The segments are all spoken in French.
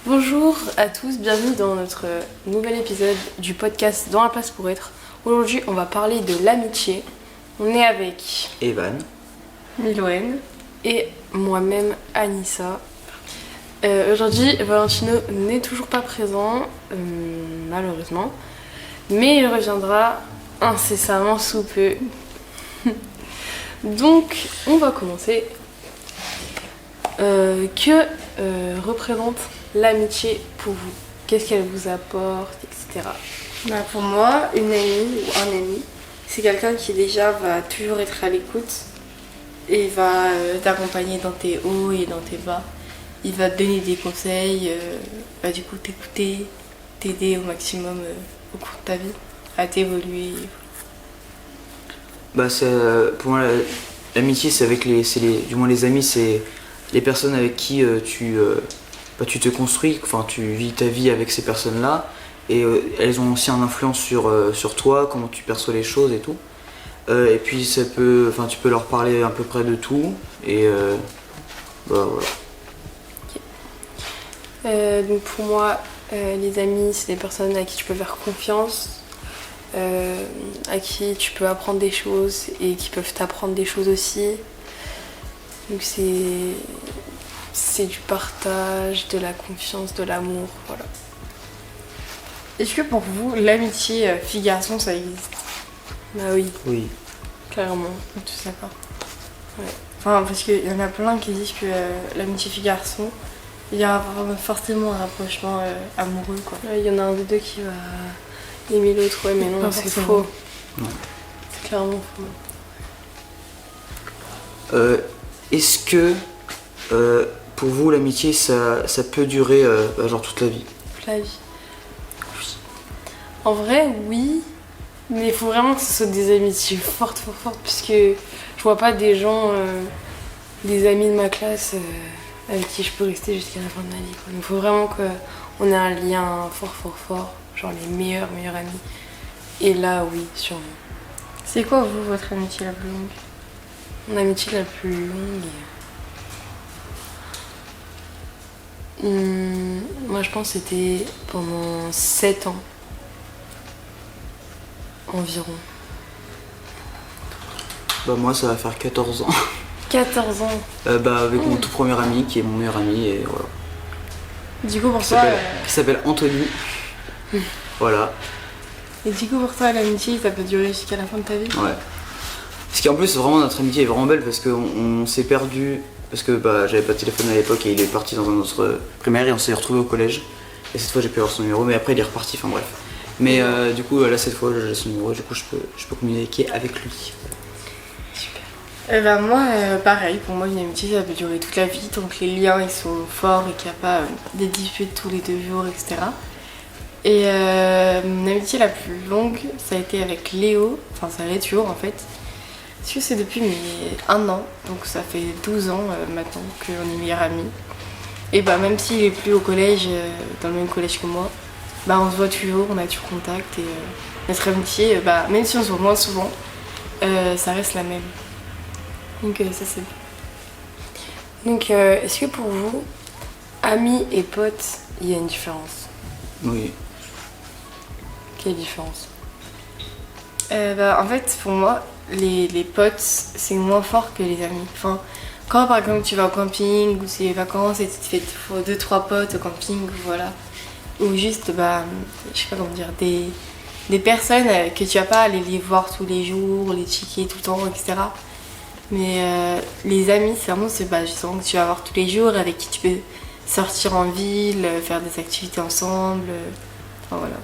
Bonjour à tous, bienvenue dans notre nouvel épisode du podcast Dans la place pour être. Aujourd'hui, on va parler de l'amitié. On est avec Evan, Miloën et moi-même Anissa. Aujourd'hui, Valentino n'est toujours pas présent, malheureusement, mais il reviendra incessamment sous peu. Donc, on va commencer. Que représente l'amitié pour vous? Qu'est-ce qu'elle vous apporte, etc. Pour moi, une amie ou un ami, c'est quelqu'un qui déjà va toujours être à l'écoute et va t'accompagner dans tes hauts et dans tes bas. Il va te donner des conseils, va du coup t'écouter, t'aider au maximum au cours de ta vie, à t'évoluer. Pour moi, l'amitié, c'est avec du moins les amis, c'est les personnes avec qui tu te construis, enfin tu vis ta vie avec ces personnes-là, et elles ont aussi une influence sur toi, comment tu perçois les choses et tout. Et puis tu peux leur parler à peu près de tout, et voilà. Donc pour moi, les amis, c'est des personnes à qui tu peux faire confiance, à qui tu peux apprendre des choses et qui peuvent t'apprendre des choses aussi. Donc c'est du partage, de la confiance, de l'amour, voilà. Est-ce que pour vous, l'amitié fille-garçon, ça existe? Bah oui, Oui. clairement. Tous d'accord. Ouais. Enfin, parce qu'il y en a plein qui disent que l'amitié fille-garçon, il y a forcément un rapprochement amoureux, quoi. Il y en a un des deux qui va aimer l'autre, ouais, mais non, Pas c'est forcément. faux. Non. C'est clairement faux. Est-ce que pour vous, l'amitié, ça peut durer genre toute la vie? Toute la vie. Oui. En vrai, oui, mais il faut vraiment que ce soit des amitiés fortes, puisque je vois pas des gens, des amis de ma classe avec qui je peux rester jusqu'à la fin de ma vie, quoi. Donc il faut vraiment qu'on ait un lien fort, genre les meilleurs amis. Et là, oui, sûrement. C'est quoi, vous, votre amitié la plus longue? Mon amitié la plus longue. Moi je pense que c'était pendant 7 ans environ. Moi, ça va faire 14 ans. 14 ans. Avec mon tout premier ami, qui est mon meilleur ami, et voilà. Du coup, pour Qui toi, s'appelle Anthony. Voilà. et du coup, pour toi, l'amitié, ça peut durer jusqu'à la fin de ta vie? Ouais. Parce qu'en plus, vraiment, notre amitié est vraiment belle parce qu'on s'est perdu. Parce que j'avais pas de téléphone à l'époque et il est parti dans un autre primaire et on s'est retrouvé au collège. Et cette fois, j'ai pu avoir son numéro, mais après, il est reparti, enfin bref. Mais du coup, là, cette fois, j'ai son numéro et du coup, je peux communiquer avec lui. Moi, pareil, pour moi, une amitié, ça peut durer toute la vie, tant que les liens ils sont forts et qu'il n'y a pas des disputes tous les 2 jours, etc. Et mon amitié la plus longue, ça a été avec Léo, enfin, ça l'est toujours en fait. Parce que c'est depuis 1 an, donc ça fait 12 ans maintenant qu'on est meilleurs amis. Et même s'il est plus au collège, dans le même collège que moi, on se voit toujours, on a toujours contact et notre amitié, même si on se voit moins souvent, ça reste la même. Donc ça c'est bien. Donc est-ce que pour vous, amis et potes, il y a une différence? Oui. Quelle différence? En fait, pour moi, les potes, c'est moins fort que les amis. Enfin, quand par exemple tu vas au camping ou c'est les vacances et tu te fais 2-3 potes au camping, voilà. Ou juste, je sais pas comment dire, des personnes que tu vas pas aller les voir tous les jours, les checker tout le temps, etc. Mais les amis, c'est vraiment justement que tu vas voir tous les jours, avec qui tu peux sortir en ville, faire des activités ensemble. Enfin voilà.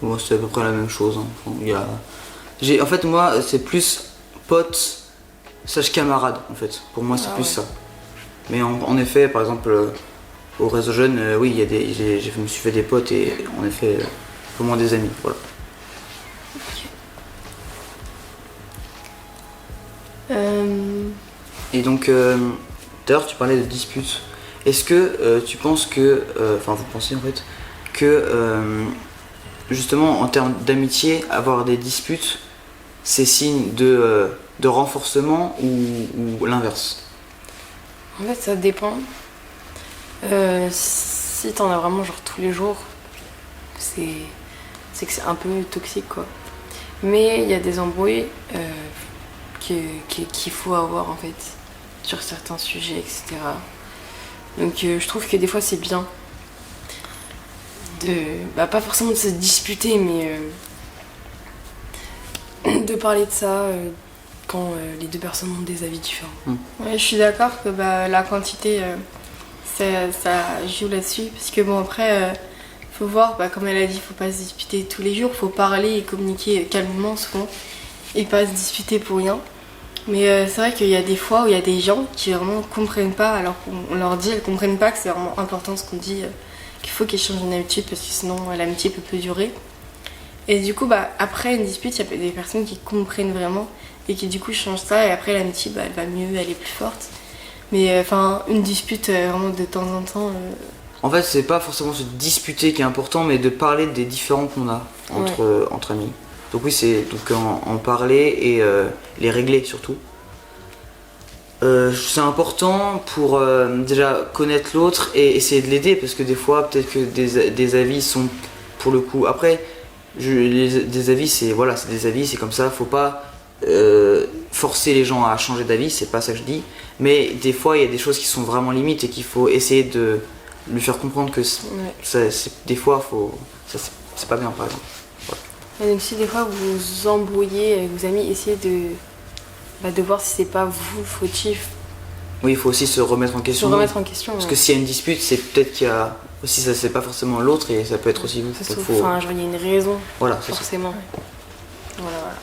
Bon, c'est à peu près la même chose. Hein. En fait, moi, c'est plus pote / camarade, en fait. Pour moi, c'est plus ça. Mais en effet, par exemple, au réseau jeune, oui, je me suis fait des potes et en effet, un peu moins des amis. Voilà. Et donc, d'ailleurs, tu parlais de disputes. Est-ce que tu penses que, vous pensez en fait, que justement en termes d'amitié, avoir des disputes, c'est signe de renforcement ou l'inverse? En fait, ça dépend. Si t'en as vraiment genre tous les jours, c'est que c'est un peu toxique quoi. Mais il y a des embrouilles qu'il faut avoir en fait sur certains sujets, etc. Donc je trouve que des fois c'est bien pas forcément de se disputer, mais de parler de ça quand les deux personnes ont des avis différents. Ouais, je suis d'accord que la quantité, ça joue là-dessus. Parce que bon, après, faut voir, comme elle a dit, faut pas se disputer tous les jours, faut parler et communiquer calmement souvent, et pas se disputer pour rien. Mais c'est vrai qu'il y a des fois où il y a des gens qui vraiment comprennent pas, alors qu'on leur dit, elles comprennent pas que c'est vraiment important ce qu'on dit, qu'il faut qu'elles changent une habitude parce que sinon l'amitié peut plus durer. Et du coup, après une dispute, il y a des personnes qui comprennent vraiment et qui du coup changent ça, et après l'amitié, elle va mieux, elle est plus forte. Mais une dispute vraiment de temps en temps. En fait, c'est pas forcément se disputer qui est important, mais de parler des différends qu'on a entre amis. Donc oui, c'est donc en parler et les régler surtout. C'est important pour déjà connaître l'autre et essayer de l'aider, parce que des fois, peut-être que des avis sont pour le coup. Après, des avis, c'est des avis, c'est comme ça. Faut pas forcer les gens à changer d'avis, c'est pas ça que je dis. Mais des fois, il y a des choses qui sont vraiment limites et qu'il faut essayer de lui faire comprendre que des fois, c'est pas bien, par exemple. Et donc si des fois vous vous embrouillez avec vos amis, essayez de voir si c'est pas vous le fautif. Oui, il faut aussi se remettre en question. Parce que s'il y a une dispute, c'est peut-être qu'il y a aussi, ça c'est pas forcément l'autre et ça peut être aussi vous. Il y a une raison. Voilà, forcément. Voilà.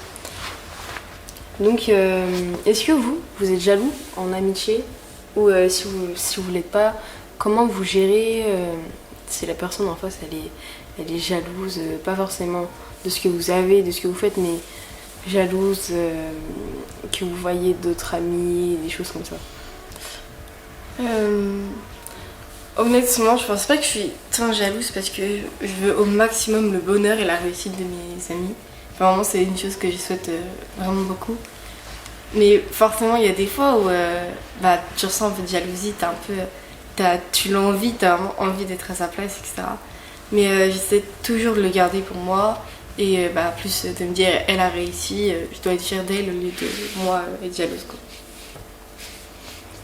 Donc est-ce que vous êtes jaloux en amitié, ou si vous l'êtes pas, comment vous gérez si la personne en face elle est jalouse, pas forcément de ce que vous avez, de ce que vous faites, mais jalouse que vous voyez d'autres amis, des choses comme ça? Honnêtement, je pense pas que je suis tant jalouse, parce que je veux au maximum le bonheur et la réussite de mes amis. Enfin, vraiment, c'est une chose que je souhaite vraiment beaucoup. Mais forcément, il y a des fois où tu ressens un peu de jalousie, tu l'envies, t'as vraiment envie d'être à sa place, etc. Mais j'essaie toujours de le garder pour moi, et plus de me dire, elle a réussi, je dois être fière d'elle au lieu de moi être jalouse, quoi.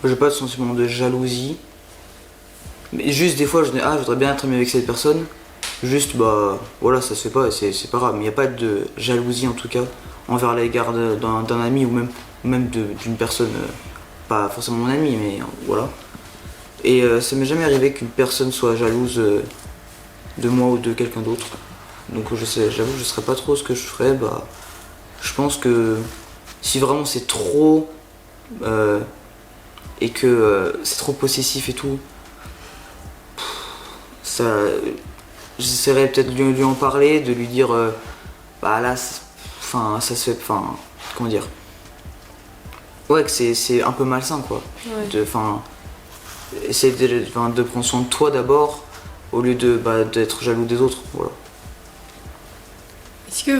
J'ai pas de sentiment de jalousie, mais juste des fois je voudrais bien être ami avec cette personne, juste voilà, ça se fait pas et c'est pas grave, mais il n'y a pas de jalousie en tout cas envers l'égard d'un ami ou même d'une personne, pas forcément mon ami, mais voilà. Et ça m'est jamais arrivé qu'une personne soit jalouse de moi ou de quelqu'un d'autre, donc j'avoue que je saurais pas trop ce que je ferais. Je pense que si vraiment c'est trop et que c'est trop possessif et tout, j'essaierais peut-être de lui en parler, de lui dire là ça se fait, comment dire, ouais, que c'est un peu malsain quoi, ouais. Essayer de prendre soin de toi d'abord au lieu d'être jaloux des autres, voilà. Est-ce que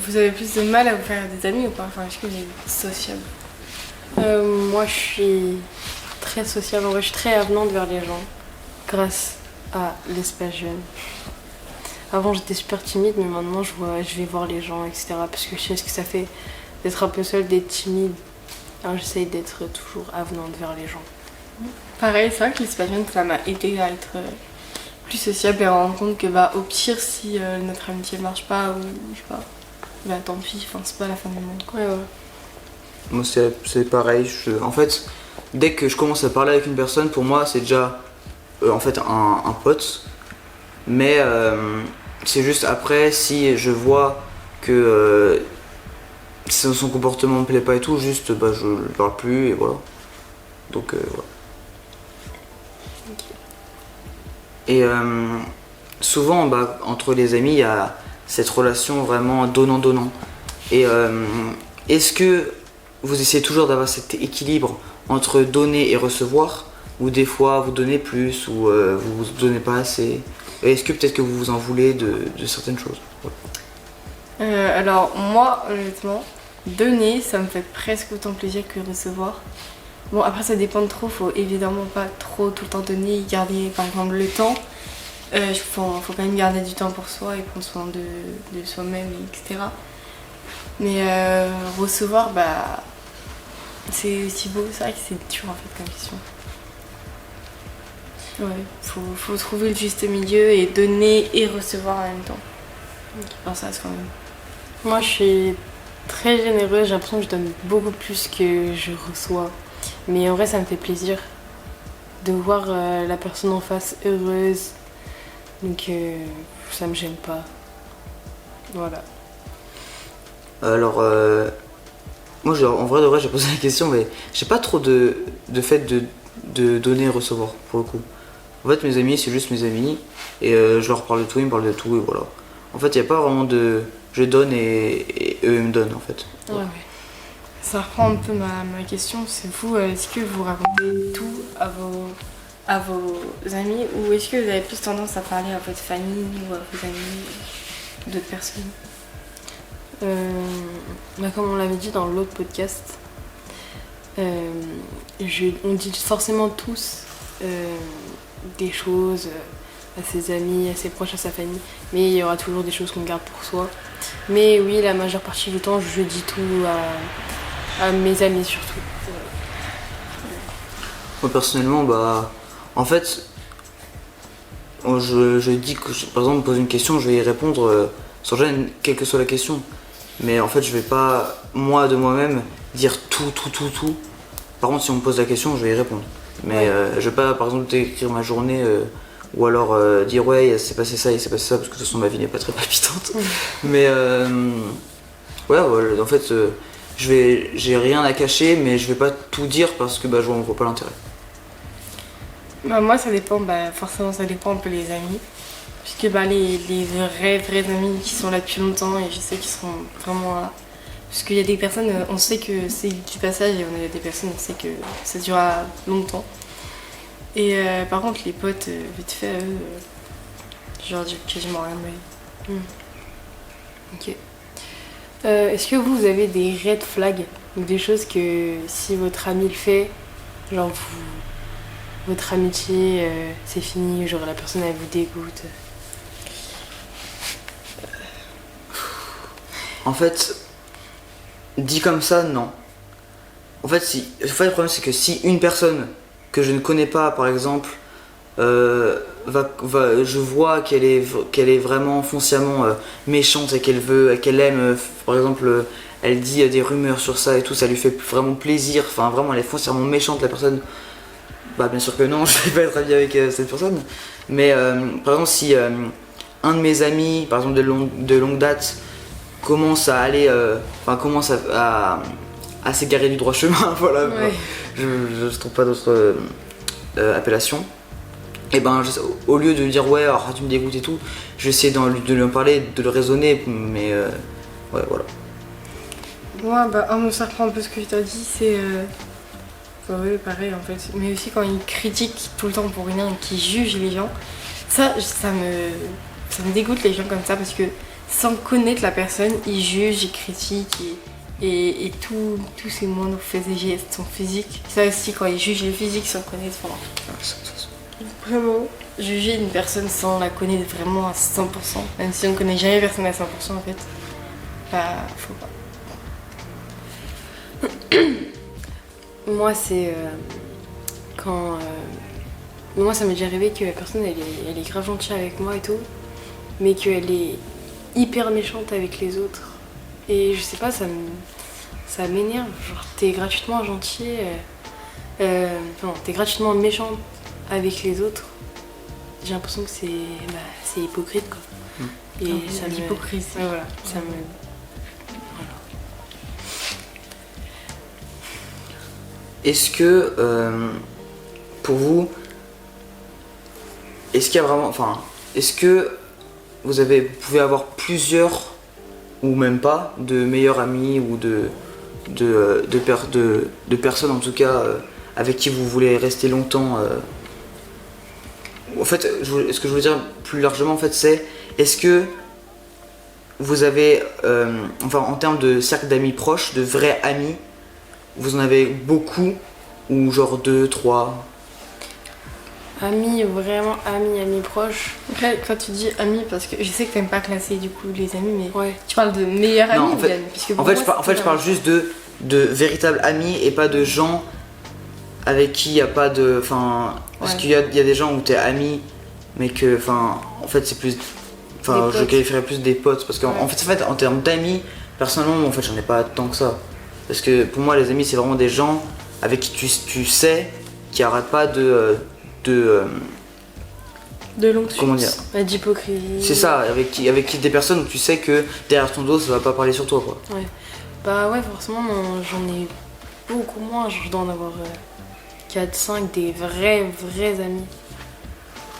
vous avez plus de mal à vous faire des amis ou pas? Est-ce que vous êtes sociable? Moi je suis très sociable, en vrai je suis très avenante vers les gens grâce à l'espace jeune. Avant j'étais super timide, mais maintenant je vais voir les gens, etc. Parce que je sais ce que ça fait d'être un peu seule, d'être timide. Alors j'essaye d'être toujours avenante vers les gens. Pareil, c'est vrai que l'espace jeune, ça m'a aidé à être plus sociable et à rendre compte que au pire, si notre amitié marche pas, ou je sais pas, tant pis, c'est pas la fin du monde. Ouais. Moi c'est pareil, en fait dès que je commence à parler avec une personne, pour moi c'est déjà en fait un pote, mais c'est juste après, si je vois que son comportement me plaît pas et tout, juste je lui parle plus et voilà. Donc voilà. Et souvent entre les amis il y a cette relation vraiment donnant-donnant. Et est-ce que vous essayez toujours d'avoir cet équilibre entre donner et recevoir, ou des fois vous donnez plus, ou vous vous donnez pas assez? Et est-ce que peut-être que vous vous en voulez de certaines choses? Voilà. Alors moi, honnêtement, donner, ça me fait presque autant plaisir que recevoir. Bon, après, ça dépend de trop. Faut évidemment pas trop tout le temps donner, garder par exemple le temps. Faut quand même garder du temps pour soi et prendre soin de soi-même, etc. Mais recevoir, bah, c'est aussi beau. C'est vrai que c'est dur en fait comme question. Ouais, faut trouver le juste milieu et donner et recevoir en même temps. Enfin, ça, c'est quand même. Moi, je suis très généreuse, j'ai l'impression que je donne beaucoup plus que je reçois. Mais en vrai, ça me fait plaisir de voir la personne en face heureuse. Donc, ça me gêne pas. Voilà. Alors, moi, en vrai de vrai, j'ai posé la question, mais j'ai pas trop de fait de donner et recevoir, pour le coup. En fait, mes amis, c'est juste mes amis, et je leur parle de tout, ils me parlent de tout, et voilà. En fait, il n'y a pas vraiment de je donne et eux, ils me donnent, en fait. Ouais. Ça reprend un peu ma question, c'est vous, est-ce que vous racontez tout à vos amis ou est-ce que vous avez plus tendance à parler à votre famille ou à vos amis, d'autres personnes? Bah, comme on l'avait dit dans l'autre podcast, on dit forcément tous des choses à ses amis, à ses proches, à sa famille, mais il y aura toujours des choses qu'on garde pour soi. Mais oui, la majeure partie du temps, je dis tout à mes amis surtout. Moi, personnellement, bah, en fait, je dis que, par exemple, on me pose une question, je vais y répondre sans gêne, quelle que soit la question. Mais en fait, je vais pas, moi, de moi-même, dire tout. Par contre, si on me pose la question, je vais y répondre. Mais je vais pas, par exemple, écrire ma journée ou alors dire ouais, il s'est passé ça, parce que de toute façon, ma vie n'est pas très palpitante. Mais ouais, en fait, j'ai rien à cacher, mais je vais pas tout dire parce que bah, je vois pas l'intérêt. Bah, moi, ça dépend, bah, forcément, ça dépend un peu les amis. Puisque bah, les vrais amis qui sont là depuis longtemps et je sais qu'ils seront vraiment là. Parce qu'il y a des personnes, on sait que c'est du passage et on a des personnes, on sait que ça durera longtemps. Et par contre, les potes, vite fait, eux, je leur dis quasiment rien de ma vie. Ok. Est-ce que vous avez des red flags ou des choses que si votre ami le fait, genre votre amitié c'est fini, genre la personne elle vous dégoûte? En fait, dit comme ça, non. En fait, le problème c'est que si une personne que je ne connais pas, par exemple, je vois qu'elle est vraiment foncièrement méchante et qu'elle aime, par exemple, elle dit des rumeurs sur ça et tout, ça lui fait vraiment plaisir, enfin vraiment elle est foncièrement méchante la personne, bah bien sûr que non, je vais pas être ami avec cette personne, mais par exemple si un de mes amis, par exemple de longue date, commence à aller, commence à s'égarer du droit chemin, voilà, Ouais. je trouve pas d'autres appellations. Et ben au lieu de lui dire ouais alors, tu me dégoûtes et tout, j'essaie de lui en parler, de le raisonner, mais ouais voilà. Moi, bah, ça reprend un peu ce que tu as dit, c'est. Bah, oui, pareil en fait. Mais aussi quand ils critiquent tout le temps pour rien et qu'ils jugent les gens, ça me dégoûte les gens comme ça parce que sans connaître la personne, ils jugent, ils critiquent et tous ces moindres faits et gestes sont physiques. Ça aussi, quand ils jugent le physique sans connaître, vraiment, juger une personne sans la connaître vraiment à 100%, même si on connaît jamais personne à 100% en fait, bah faut pas. Moi c'est quand moi ça m'est déjà arrivé que la personne elle est grave gentille avec moi et tout, mais qu'elle est hyper méchante avec les autres. Et je sais pas, ça m'énerve. Genre t'es gratuitement gentil, t'es gratuitement méchante avec les autres. J'ai l'impression que c'est hypocrite quoi. Et ça l'hypocrisie. Ouais, voilà, ça me. Voilà. Est-ce que pour vous, est-ce qu'il y a vraiment, est-ce que vous pouvez avoir plusieurs ou même pas de meilleurs amis ou de personnes en tout cas avec qui vous voulez rester longtemps En fait, ce que je veux dire plus largement en fait c'est est-ce que vous avez en termes de cercle d'amis proches, de vrais amis, vous en avez beaucoup ou genre 2, 3? Amis, vraiment amis proches. Après, quand tu dis amis, parce que je sais que t'aimes pas classer du coup les amis, mais Ouais. tu parles de meilleurs amis Non, en ou fait- d'amis? Parce que pour En fait, moi, je c'est parle juste de véritables amis et pas de gens avec qui il n'y a pas de. Enfin, parce Ouais. qu'il y a des gens où t'es ami, mais que. Enfin, en fait, c'est plus. Enfin, Des je potes. qualifierais plus des potes. Parce qu'en Ouais. en fait, en termes d'amis, personnellement, en fait, j'en ai pas tant que ça. Parce que pour moi, les amis, c'est vraiment des gens avec qui tu sais qu'il n'y aura pas de longue comment dire Pas d'hypocrisie. C'est ça, avec qui des personnes où tu sais que derrière ton dos, ça va pas parler sur toi, quoi. Ouais. Bah ouais, forcément, j'en ai beaucoup moins. Je dois en avoir 4-5 des vrais amis.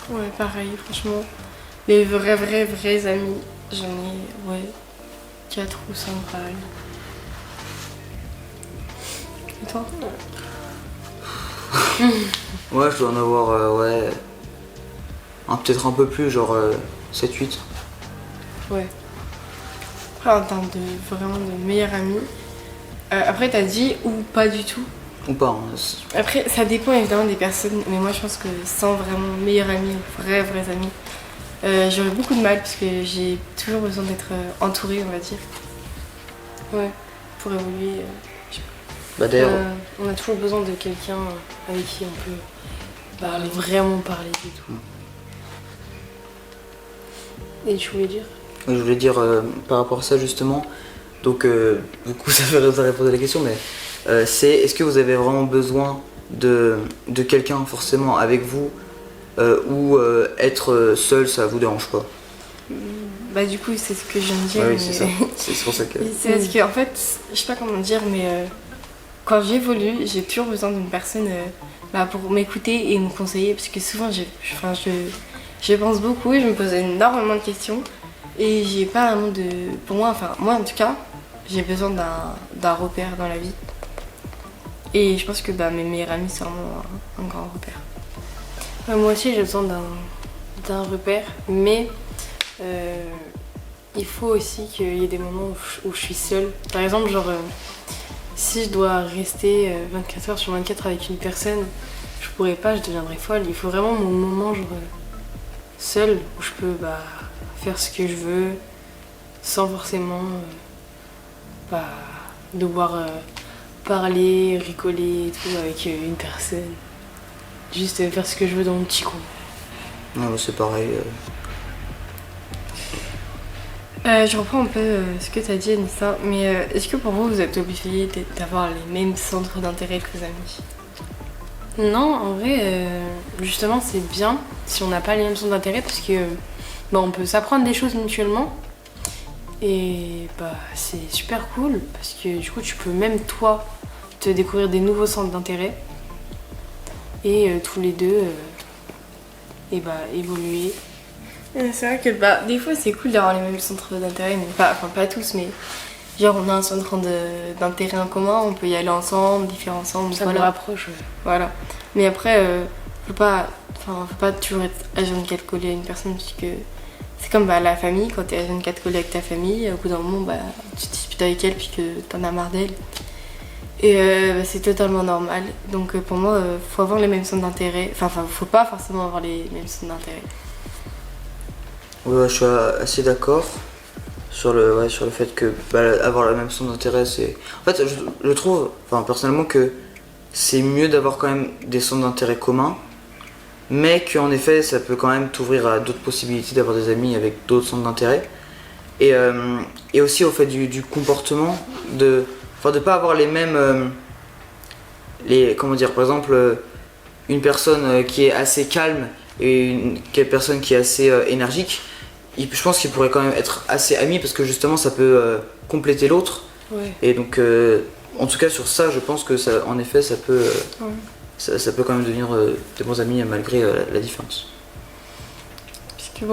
Ouais, pareil, franchement. Les vrais amis, j'en ai, ouais, 4 ou 5 pareil. Et toi? Ouais, je dois en avoir, ouais. Peut-être un peu plus, genre 7-8. Ouais. Après, en termes de vraiment de meilleurs amis, après t'as dit ou pas du tout. Ou pas, hein. Après, ça dépend évidemment des personnes, mais moi je pense que sans vraiment meilleurs amis, vrais amis, j'aurais beaucoup de mal parce que j'ai toujours besoin d'être entourée, on va dire, Ouais. pour évoluer. Bah d'ailleurs, On a toujours besoin de quelqu'un avec qui on peut vraiment parler et tout. Et tu voulais dire? je voulais dire par rapport à ça justement, donc du coup ça fait répondre à la question, mais c'est est-ce que vous avez vraiment besoin de quelqu'un forcément avec vous ou être seul ça vous dérange pas? Bah du coup c'est ce que je viens de dire. Oui, mais- c'est ça. C'est pour ça que. C'est parce que en fait, je sais pas comment dire, mais quand j'évolue, j'ai toujours besoin d'une personne pour m'écouter et me conseiller, parce que souvent je pense beaucoup et je me pose énormément de questions et j'ai pas vraiment de. Pour moi, enfin moi en tout cas, j'ai besoin d'un repère dans la vie. Et je pense que mes meilleurs amis c'est vraiment un grand repère. Ouais, moi aussi j'ai besoin d'un repère, mais il faut aussi qu'il y ait des moments où je suis seule. Par exemple, genre si je dois rester 24 heures sur 24 avec une personne, je pourrais pas, je deviendrais folle. Il faut vraiment mon moment genre seul où je peux faire ce que je veux sans forcément devoir parler, rigoler et tout avec une personne. Juste faire ce que je veux dans mon petit coin. Non, bah, c'est pareil. Je reprends un peu ce que tu as dit, Anissa, mais est-ce que pour vous êtes obligé d'avoir les mêmes centres d'intérêt que vos amis? Non, en vrai, justement, c'est bien si on n'a pas les mêmes centres d'intérêt parce que on peut s'apprendre des choses mutuellement et c'est super cool parce que du coup, tu peux même toi te découvrir des nouveaux centres d'intérêt et tous les deux évoluer. C'est vrai que des fois c'est cool d'avoir les mêmes centres d'intérêt, mais pas tous, mais genre on a un centre d'intérêt en commun, on peut y aller ensemble, différents ensemble, Ça nous voilà. rapproche. Voilà. Mais après, faut pas toujours être H24 collé à une personne, parce que c'est comme la famille, quand t'es H24 collé avec ta famille, au bout d'un moment, tu te disputes avec elle puis que t'en as marre d'elle. Et c'est totalement normal. Donc pour moi, faut avoir les mêmes centres d'intérêt. Enfin, faut pas forcément avoir les mêmes centres d'intérêt. Ouais, je suis assez d'accord sur le fait que avoir la même somme d'intérêt, c'est. En fait, je trouve, personnellement, que c'est mieux d'avoir quand même des centres d'intérêt communs, mais qu'en effet, ça peut quand même t'ouvrir à d'autres possibilités d'avoir des amis avec d'autres centres d'intérêt. Et aussi au fait du comportement, de pas avoir les mêmes. Comment dire, par exemple, une personne qui est assez calme et une personne qui est assez énergique, je pense qu'ils pourraient quand même être assez amis parce que justement ça peut compléter l'autre. Ouais. Et donc, en tout cas sur ça, je pense que ça, en effet, ça peut, ça peut quand même devenir des bons amis malgré la différence. Puisque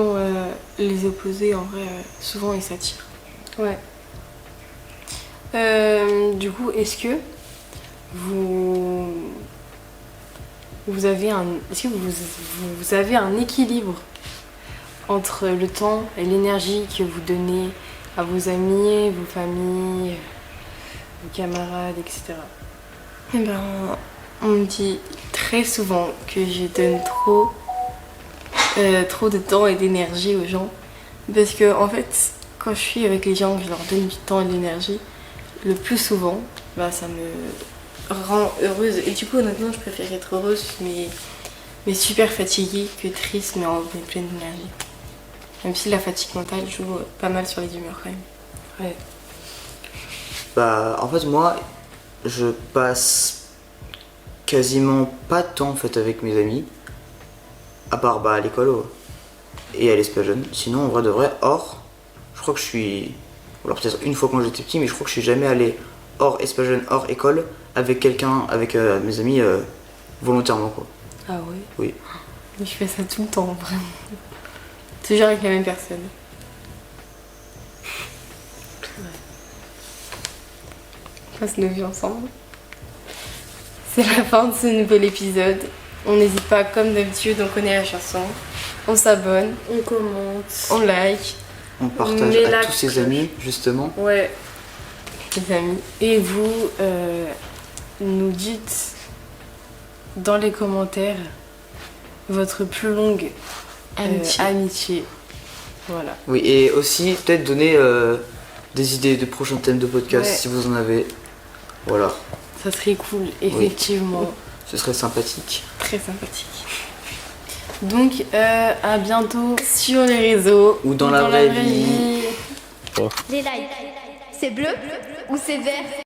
les opposés en vrai, souvent ils s'attirent. Ouais. Du coup, est-ce que vous avez un équilibre entre le temps et l'énergie que vous donnez à vos amis, vos familles, vos camarades, etc. Eh On me dit très souvent que je donne trop de temps et d'énergie aux gens. Parce que en fait, quand je suis avec les gens, que je leur donne du temps et de l'énergie, le plus souvent, bah, ça me rend heureuse. Et du coup, honnêtement, je préfère être heureuse, mais super fatiguée que triste, mais pleine d'énergie. Même si la fatigue mentale joue pas mal sur les humeurs quand même. Ouais. Bah, en fait, moi, je passe quasiment pas de temps en fait avec mes amis, à part bah, à l'école et à l'Espace Jeune. Sinon, en vrai de vrai, hors, je crois que je suis. Alors peut-être une fois quand j'étais petit, mais je crois que je suis jamais allé hors Espace Jeune, hors école, avec quelqu'un, avec mes amis volontairement quoi. Ah ouais? Oui. Je fais ça tout le temps, vraiment. Toujours avec la même personne. On passe nos vies ensemble. C'est la fin de ce nouvel épisode. On n'hésite pas, comme d'habitude, on connaît la chanson. On s'abonne, On commente. on like, On partage Mais à la tous ses cloche. amis justement. Ouais. les amis. Et vous, nous dites dans les commentaires votre plus longue amitié. Voilà. Oui, et aussi peut-être donner des idées de prochains thèmes de podcast Ouais. si vous en avez. Voilà, Ça serait cool, effectivement. ce serait sympathique. Très sympathique. Donc, à bientôt. Sur les réseaux. Ou dans la vraie vie. vie. Les likes, c'est bleu ou c'est vert?